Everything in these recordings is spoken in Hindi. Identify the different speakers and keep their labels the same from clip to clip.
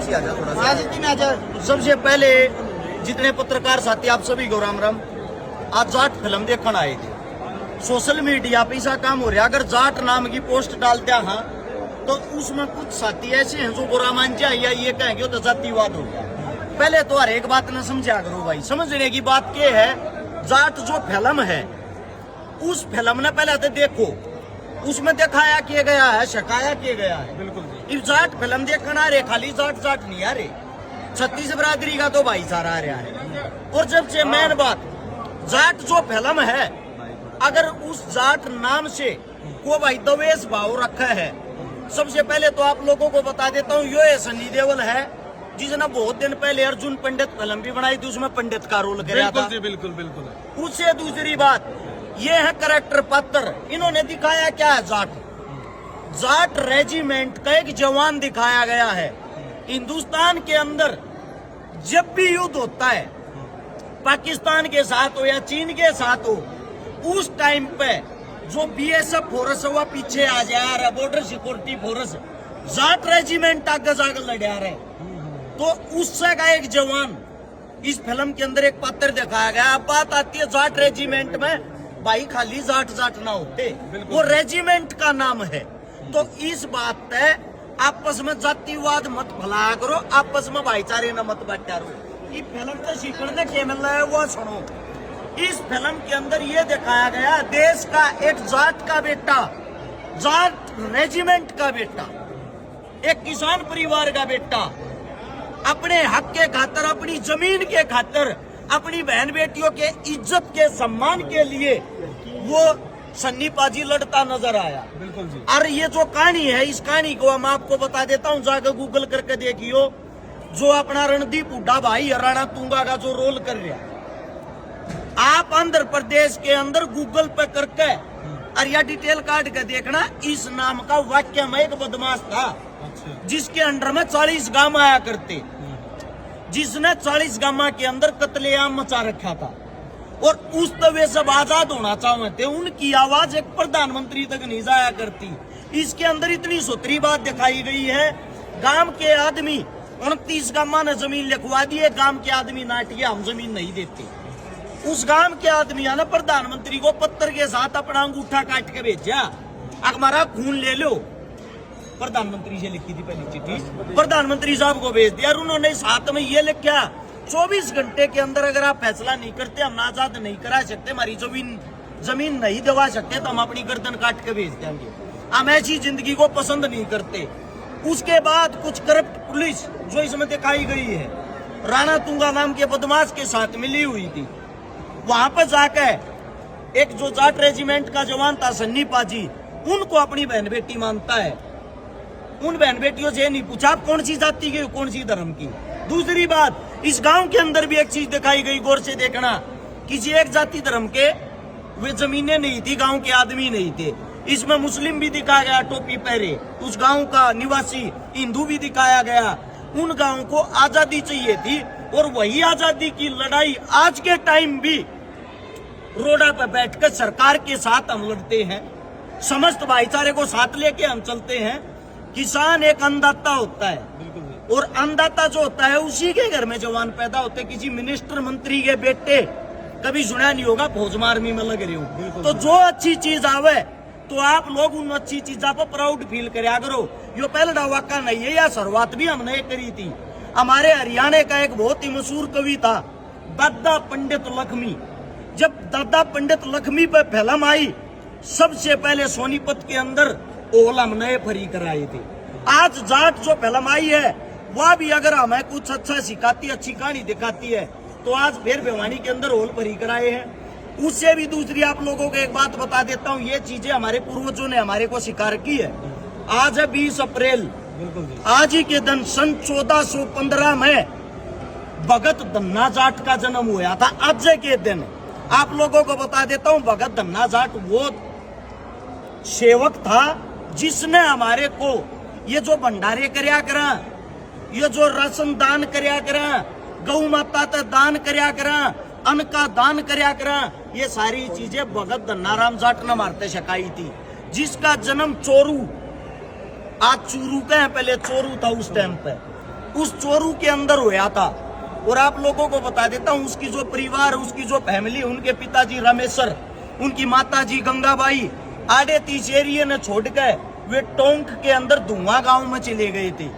Speaker 1: पीछे आ जाओ थोड़ा सा।
Speaker 2: आज इतनी आजा। सबसे पहले जितने पत्रकार साथी आप सभी को राम राम। आज जाट फिल्म देखने आए थे। सोशल मीडिया पे ऐसा काम हो रहा, अगर जाट नाम की पोस्ट डालते हाँ तो उसमें कुछ साथी ऐसे हैं जो बुरा मान जाए या ये कहेंगे तो जातिवाद हो गया। पहले तो हर एक बात न समझा करो भाई। समझने की बात क्या है, जाट जो फिल्म है उस फिल्म ने पहले तो देखो, उसमें दिखाया किया गया है, शिकाया किया गया है।
Speaker 1: बिल्कुल जी।
Speaker 2: इस जाट फिल्म देखना आ रहे, खाली जाट जाट नहीं आ रहे, छत्तीस बरादरी का तो भाईचारा आ रहा है। और जब से मेन बात, जाट जो फिल्म है, अगर उस जाट नाम से को भाई द्वेष भाव रखा है, सबसे पहले तो आप लोगों को बता देता हूँ, ये सनी देओल है जिसने बहुत दिन पहले अर्जुन पंडित फिल्म भी बनाई थी, उसमें पंडित का रोल कराया था।
Speaker 1: बिल्कुल बिल्कुल।
Speaker 2: उससे दूसरी बात ये है करेक्टर पात्र, इन्होंने दिखाया क्या है, जाट रेजिमेंट का एक जवान दिखाया गया है। हिंदुस्तान के अंदर जब भी युद्ध होता है, पाकिस्तान के साथ हो या चीन के साथ हो, उस टाइम पे जो बीएसएफ फोर्स है वह पीछे आ जा रहा है, border security force Jat regiment आगे जाकर लड़ा रहे। तो उससे का एक जवान इस फिल्म के अंदर एक पात्र दिखाया गया। अब बात आती है जाट रेजिमेंट में, भाई खाली जाट जाट ना होते, वो रेजिमेंट का नाम है। तो इस बात पे आपस में जातिवाद मत फैलाया करो, आपस में भाईचारे न मत बांटा करो। ये फिल्म तो सीखने के मिल रहा है वो सुनो। इस फिल्म के अंदर ये दिखाया गया, देश का एक जाट का बेटा, जाट रेजिमेंट का बेटा, एक किसान परिवार का बेटा, अपने हक के खातिर, अपनी जमीन के खातिर, अपनी बहन बेटियों के इज्जत के सम्मान के लिए वो सन्नी पाजी लड़ता नजर आया।
Speaker 1: बिल्कुल जी।
Speaker 2: और ये जो कहानी है, इस कहानी को हम आपको बता देता हूँ, जाकर गूगल करके देखियो। जो अपना रणदीप हुड्डा भाई राणा तुंगा का जो रोल कर रहा, आप आंध्र प्रदेश के अंदर गूगल पे करके और या डिटेल काट के देखना, इस नाम का वाक्य में एक बदमाश था जिसके अंडर में 40 गांव आया करते, जिसने 40 गांव के अंदर कत्लेआम मचा रखा था। और उस तवे सब आजाद होना चाहते, उनकी आवाज एक प्रधानमंत्री तक नहीं जाया करती। इसके अंदर इतनी सूत्री बात दिखाई गई है, गांव के आदमी 29 गांव ने जमीन लिखवा दी है, गांव के आदमी नाटिया हम जमीन नहीं देते। उस गांव के आदमी ने प्रधानमंत्री को पत्थर के साथ अपना अंगूठा काट के भेजा, हमारा खून ले लो। प्रधानमंत्री से लिखी थी पहली चिट्ठी, प्रधानमंत्री साहब को भेज दिया और उन्होंने साथ में ये लिखा, 24 घंटे के अंदर अगर आप फैसला नहीं करते, हम आजाद नहीं करा सकते, हमारी जमीन नहीं दबा सकते, तो हम अपनी गर्दन काट के भेज देंगे। हम ऐसी जिंदगी को पसंद नहीं करते। उसके बाद कुछ करप्ट पुलिस जो इसमें दिखाई गई है, राणा तुंगा नाम के बदमाश के साथ मिली हुई थी। वहां पर जाकर एक जो जाट रेजिमेंट का जवान था सन्नी पाजी, उनको अपनी बहन बेटी मानता है। उन बहन बेटियों से नहीं पूछा आप कौन सी जाति की, कौन सी धर्म की। दूसरी बात, इस गांव के अंदर भी एक चीज दिखाई गई, गौर से देखना, किसी एक जाति धर्म के वे जमीनें नहीं थी, गांव के आदमी नहीं थे। इसमें मुस्लिम भी दिखाया गया टोपी पहरे, उस गांव का निवासी हिंदू भी दिखाया गया। उन गांव को आजादी चाहिए थी और वही आजादी की लड़ाई आज के टाइम भी रोडा पर बैठकर सरकार के साथ हम लड़ते हैं, समस्त भाईचारे को साथ लेके हम चलते हैं। किसान एक अन्नदाता होता है और अन्नदाता जो होता है उसी के घर में जवान पैदा होते। किसी मिनिस्टर मंत्री के बेटे कभी सुना नहीं होगा फौज में आर्मी में लग रहे हो। तो जो अच्छी चीज आवे तो आप लोग उन अच्छी चीजों पर प्राउड फील करया करो। यो पहला वाक्य नहीं है, या शुरुआत भी हमने करी थी। हमारे हरियाणा का एक बहुत ही मशहूर कवि था दादा पंडित लक्ष्मी। जब दादा पंडित लक्ष्मी पे फिल्म आई, सबसे पहले सोनीपत के अंदर ओल हमने फरी कराई थी। आज जाट जो फिल्म आई है वह भी अगर हमें कुछ अच्छा सिखाती, अच्छी कहानी दिखाती है, तो आज फिर भिवानी के अंदर ओल फरी कराए हैं। उससे भी दूसरी आप लोगों को एक बात बता देता हूँ, ये चीजें हमारे पूर्वजों ने हमारे को स्वीकार की है। आज है 20 अप्रैल, आज ही के दिन सन 1415 में भगत धन्ना जाट का जन्म हुआ था। आज के दिन आप लोगों को बता देता हूँ, भगत धन्ना जाट वो सेवक था जिसने हमारे को ये जो भंडारे करया करा, ये जो राशन दान करया करा, गौ माता का दान करया करा, अन्न का दान करया करा, ये सारी चीजें भगत धन्नाराम जाट ने मारते शिकाई थी। जिसका जन्म चोरू, आज चूरू का है, पहले चोरू था उस टाइम पे। उस चोरू के अंदर होया था। और आप लोगों को बता देता हूं, उसकी जो परिवार, उसकी जो फैमिली, उनके पिताजी रामेश्वर, उनकी माताजी गंगाबाई आड़े 30 एरिया ने छोड़ गए, वे टोंक के अंदर धुआं गांव में चले गए थे।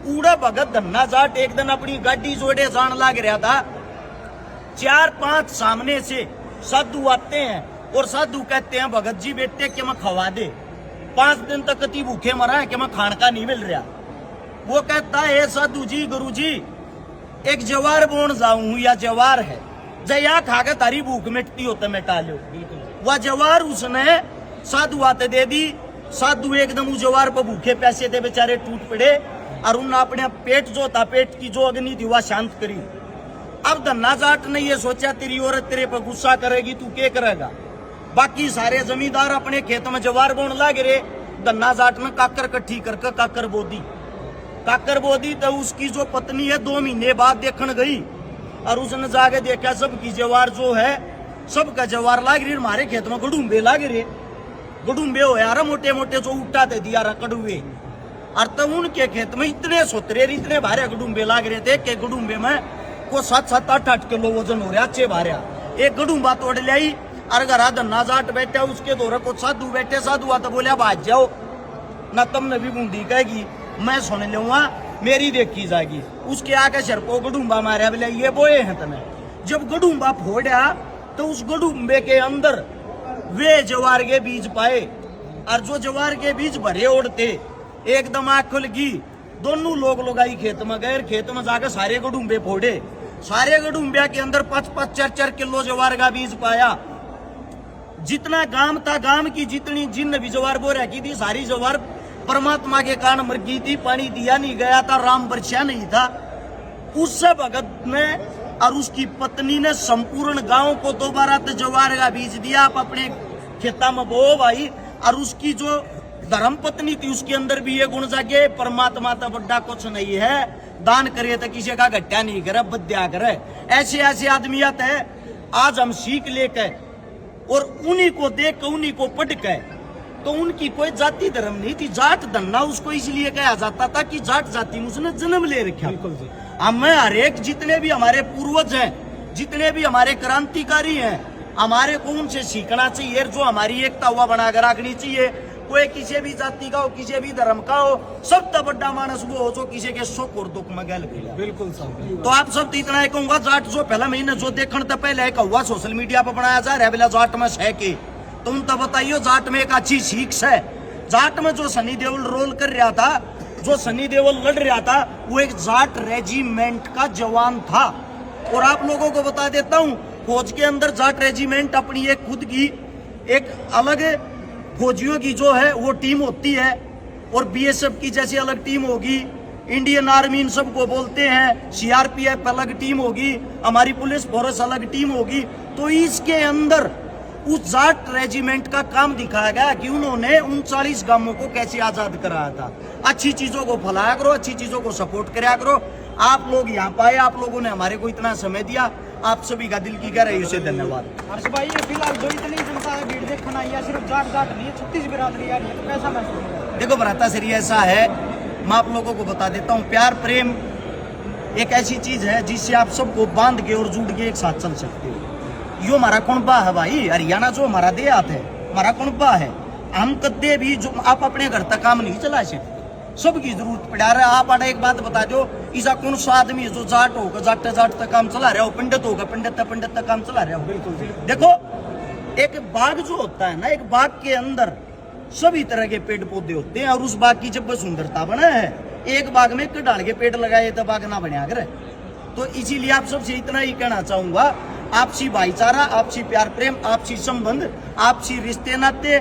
Speaker 2: उड़ा भगत धन्ना जाट एक दिन अपनी गाड़ी जोड़े जान लाग रहा था, 4-5 सामने से साधु आते हैं और साधु कहते हैं भगत जी बेटे के मैं खवा दे, 5 दिन तक कति भूखे मरा है कि मैं खान का नहीं मिल रहा। वो कहता है साधु जी गुरु जी एक जवार बोन जाऊं या जवार है, जया खाकर तारी भूख मिटती हो तो मिटा लो। वह जवार उसने साधु आते दे दी। साधु एकदम उस जवार पर भूखे पैसे थे, बेचारे टूट पड़े और उन्होंने अपने पेट जो था, पेट की जो अग्नि थी वह शांत करी। अब धन्ना जाट ने ये सोचा तेरी औरत तेरे पर गुस्सा करेगी, तू क्या करेगा। बाकी सारे जमींदार अपने खेत में जवार बोन लाग रहे, धन्ना जाट ने काकर कट्ठी करके काकर बोदी तो उसकी जो पत्नी है 2 महीने बाद देखने गई और उसने जाके देखा सबकी जवार जो है सबका जवार लाग रही, हमारे खेत में गडूंबे लाग रहे। गडूंबे हो यार मोटे मोटे जो उठा थे दिया कड़ुए, और तब उनके खेत में इतने सोतरे इतने भारे गडूंबे लाग रहे थे कि गडूंबे में को 7-8 किलो वजन हो रहा, अच्छे भारे। एक गडूंबा तोड़ लाई और घर धन्ना जाट बैठा, उसके दौरे को साधु बैठे। साधु आता बोलिया भाज जाओ ना, तुमने भी बूंदी कहेगी मैं सुन लूंगा, मेरी देखी जाएगी। उसके आगे सर को गडूंबा मारा, बोले ये बोए हैं तुम्हें। जब गडूंबा फोड़ा तो उस गडूंबे के अंदर वे जवार के बीज पाए और जो जवार के बीज भरे उड़ते, एकदम आंख खुल गई। दोनों लोग आई खेत में गए, खेत में जाकर सारे गडूंबे फोड़े। सारे गडूंबे के अंदर 5-5, 4-4 किलो जवार का बीज पाया। जितना गांव था, गांव की जितनी जिन भी जवार बो रखी थी, सारी जवार परमात्मा के कारण मर गई थी। पानी दिया नहीं गया था, राम बरसिया नहीं था। उससे भगत ने और उसकी पत्नी ने संपूर्ण गांव को दोबारा तो जवार का बीज दिया, आप अपने खेता में बो भाई। और उसकी जो धर्म पत्नी थी उसके अंदर भी ये गुण जागे, परमात्मा तो बड़ा कुछ नहीं है, दान करे तो किसी का घट्टा नहीं करे, बद्या करे। ऐसे ऐसे आदमी आते हैं, आज हम सीख लेकर और उन्हीं को देख कर उन्हीं को पढ़ कर, तो उनकी कोई जाति धर्म नहीं थी। जाट धन्ना उसको इसलिए कहा जाता था कि जाट जाति में उसने जन्म ले रखा। हमें हर एक जितने भी हमारे पूर्वज हैं, जितने भी हमारे क्रांतिकारी हैं, हमारे को उनसे सीखना चाहिए, जो हमारी एकता हुआ बनाकर रखनी चाहिए। कोई किसी भी जाति का हो, किसी भी धर्म का हो, सबसे बड़ा मानस वो हो जो किसी के सुख और दुख में गल खेला।
Speaker 1: बिल्कुल सही।
Speaker 2: तो आप सब इतना ही कहूंगा, जाट जो पहला महीने जो देखने तो पहले कौवा सोशल मीडिया पर बनाया जा रहा है, बोला जाट में है के तुम तो बताइयो, जाट में एक अच्छी सीख है। जाट में जो सनी देओल रोल कर रहा था, जो सनी देओल लड़ रहा था, वो एक जाट रेजिमेंट का जवान था। और आप लोगों को बता देता हूं, फौज के अंदर जाट रेजिमेंट अपनी एक खुद की एक अलग फौजियों की जो है वो टीम होती है, और बीएसएफ की जैसी अलग टीम होगी, इंडियन आर्मी इन सबको बोलते हैं, सीआरपीएफ अलग टीम होगी, हमारी पुलिस फोर्स अलग टीम होगी। तो इसके अंदर उस जाट रेजिमेंट का काम दिखाया गया कि उन्होंने 39 गांवों को कैसे आजाद कराया था। अच्छी चीजों को फैलाया करो, अच्छी चीजों को सपोर्ट कराया करो। आप लोग यहाँ पाए, आप लोगों ने हमारे को इतना समय दिया, आप सभी का दिल की गहराइयों से धन्यवाद।
Speaker 1: हर्ष भाई, ये फिलहाल जो इतनी जनता है भीड़ देखना आई है, सिर्फ जाट नहीं है, 36 बिरादरी आ रही है, तो कैसा महसूस हो रहा है?
Speaker 2: देखो भ्राता श्री, ऐसा है, मैं आप लोगों को बता देता हूँ, प्यार प्रेम एक ऐसी चीज है जिससे आप सबको बांध के और जुड़ के एक साथ चल सकते हो। यो हमारा कुणबा है भाई, हरियाणा जो हमारा देहात है, हमारा कुणबा है। हम कदे भी जो आप अपने घर तक काम नहीं चला सकते, सबकी जरूरत पड़ा रहा है। आप आड़ा एक बात बता दो, ऐसा कौन सा आदमी जो जाट होगा जाट तक काम चला रहा हो, पंडित होगा पंडित तक काम चला रहा हो।
Speaker 1: बिल्कुल।
Speaker 2: देखो, एक बाग जो होता है ना, एक बाग के अंदर सभी तरह के पेड़ पौधे होते हैं, और उस बाग की जब सुंदरता बना है, एक बाग में एक डाल के पेड़ लगाए तो बाग ना बना करे। तो इसीलिए आप सबसे इतना ही कहना चाहूंगा, आपसी भाईचारा, आपसी प्यार प्रेम, आपसी संबंध, आपसी रिश्ते नाते,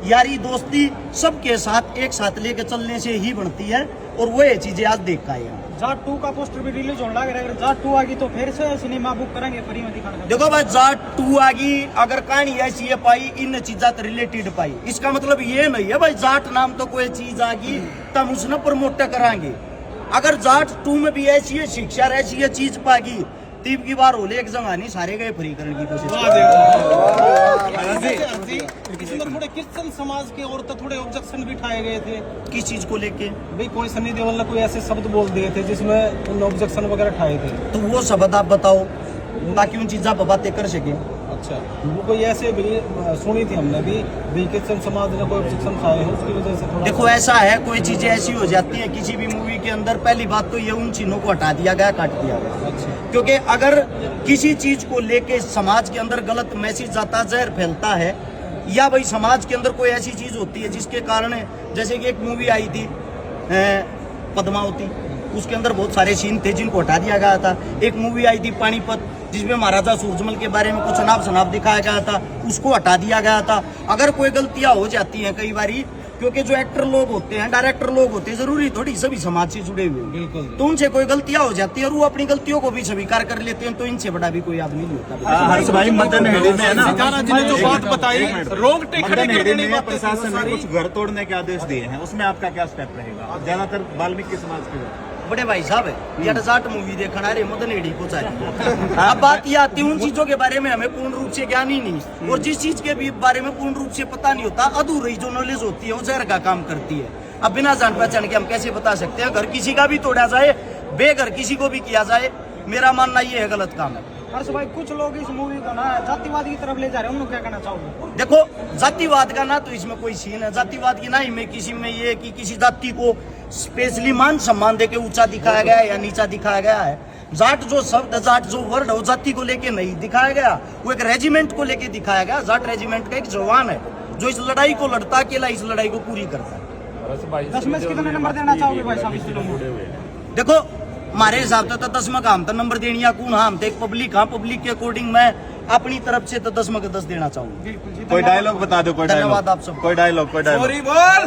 Speaker 2: यारी दोस्ती सबके साथ एक साथ लेके चलने से ही बनती है। और वो ये चीजें आज देख का है।
Speaker 1: जाट 2 का पोस्टर भी रिलीज होने लग रहा है, अगर जाट 2 आ गई तो फिर से सिनेमा बुक करेंगे फ्री में दिखाने का।
Speaker 2: देखो भाई, जाट 2 आ गई, अगर कहानी ऐसी है पाई, इन चीजा रिलेटेड पाई, इसका मतलब ये नहीं है भाई जाट नाम तो कोई चीज आ गई तब उसने प्रमोट कराएंगे। अगर जाट 2 में भी ऐसी है शिक्षा, ऐसी है चीज पागी, तीब की बार होले एक जंगानी सारे गए फ्री करने की कोशिश
Speaker 3: इसमें थोड़े क्रिश्चियन समाज के और तो थोड़े ऑब्जेक्शन भी उठाए गए थे।
Speaker 2: किस चीज को लेके?
Speaker 3: भाई कोई सनी देओल ने कोई ऐसे शब्द बोल दिए थे जिसमें ऑब्जेक्शन वगैरह उठाए थे।
Speaker 2: तो वो शब्द आप बताओ ताकि उन चीजा पर बातें कर सके।
Speaker 3: अच्छा, वो कोई ऐसे भी सुनी थी हमने भी क्रिश्चियन समाज ने कोई ऑब्जेक्शन उठाए हैं उसकी वजह से थोड़ा।
Speaker 2: देखो ऐसा है, कोई चीजें ऐसी हो जाती हैं किसी भी मूवी के अंदर, पहली बात तो ये उन चिन्हों को हटा दिया गया, काट दिया गया।
Speaker 3: अच्छा,
Speaker 2: क्योंकि अगर किसी चीज को लेके समाज के अंदर गलत मैसेज जाता, जहर फैलता है, या भाई समाज के अंदर कोई ऐसी चीज होती है जिसके कारण, जैसे कि एक मूवी आई थी पद्मावती, उसके अंदर बहुत सारे सीन थे जिनको हटा दिया गया था। एक मूवी आई थी पानीपत जिसमें महाराजा सूरजमल के बारे में कुछ अनाप शनाप दिखाया गया था, उसको हटा दिया गया था। अगर कोई गलतियां हो जाती हैं कई बारी, क्योंकि जो एक्टर लोग होते हैं, डायरेक्टर लोग होते हैं, जरूरी थोड़ी सभी समाज से जुड़े हुए हैं,
Speaker 3: बिल्कुल।
Speaker 2: तो उनसे कोई गलतियां हो जाती है और वो अपनी गलतियों को भी स्वीकार कर लेते हैं, तो इनसे बड़ा भी कोई आदमी नहीं होता।
Speaker 4: हर्ष भाई, मदन हेड़ी में है ना,
Speaker 3: सितारा जी ने जो बात बताई, रोंगटे खड़े
Speaker 4: मदन
Speaker 3: कर
Speaker 4: हेड़ी
Speaker 3: देने
Speaker 4: में
Speaker 3: बातें थी
Speaker 4: प्रशासन ने
Speaker 3: सारी।
Speaker 4: कुछ घर तोड़ने के आदेश दिए हैं, उसमें आपका क्या स्टेप रहेगा? ज्यादातर वाल्मीकि समाज के लोग।
Speaker 2: बड़े भाई साहब है ये 8 मूवी देखना रे मदन हेड़ी को चाहिए। अब बात ये आती है उन चीजों के बारे में हमें पूर्ण रूप से ज्ञान ही नहीं, और जिस चीज के भी बारे में पूर्ण रूप से पता नहीं होता, अधूरी जो नॉलेज होती है वो जहर का काम करती है। अब बिना जान पहचान के हम कैसे बता सकते हैं? घर किसी का भी तोड़ा जाए, बेघर किसी को भी किया जाए, मेरा मानना ये है गलत काम है।
Speaker 1: हर्ष भाई, कुछ लोग इस मूवी को ना जातिवाद की तरफ ले जा रहे हैं, उनको क्या कहना चाहोगे?
Speaker 2: देखो जातिवाद का ना तो इसमें कोई सीन है, जातिवाद की ना ही में किसी में ये कि किसी जाति को स्पेशली मान सम्मान देके ऊंचा दिखाया गया है या नीचा दिखाया गया है। जाट जो शब्द, जाट जो वर्ड है, जाति को लेके नहीं दिखाया गया, वो एक रेजिमेंट को लेके दिखाया गया। जाट रेजिमेंट का एक जवान है जो इस लड़ाई को लड़ता, अकेला इस लड़ाई को पूरी करता है।
Speaker 1: 10 में से कितने नंबर देना चाहोगे भाई साहब इस फिल्म को?
Speaker 2: देखो हमारे हिसाब से तो 10 में काम था नंबर देनी या कौन, हम एक पब्लिक, हाँ पब्लिक के अकॉर्डिंग मैं अपनी तरफ से तो 10 में 10 देना चाहूंगा।
Speaker 1: बिल्कुल जी,
Speaker 4: कोई डायलॉग बता दो, कोई
Speaker 2: धन्यवाद
Speaker 4: डायलॉग,
Speaker 2: आप सबको।
Speaker 4: कोई डायलॉग, कोई डायलॉग।
Speaker 3: सॉरी बोल।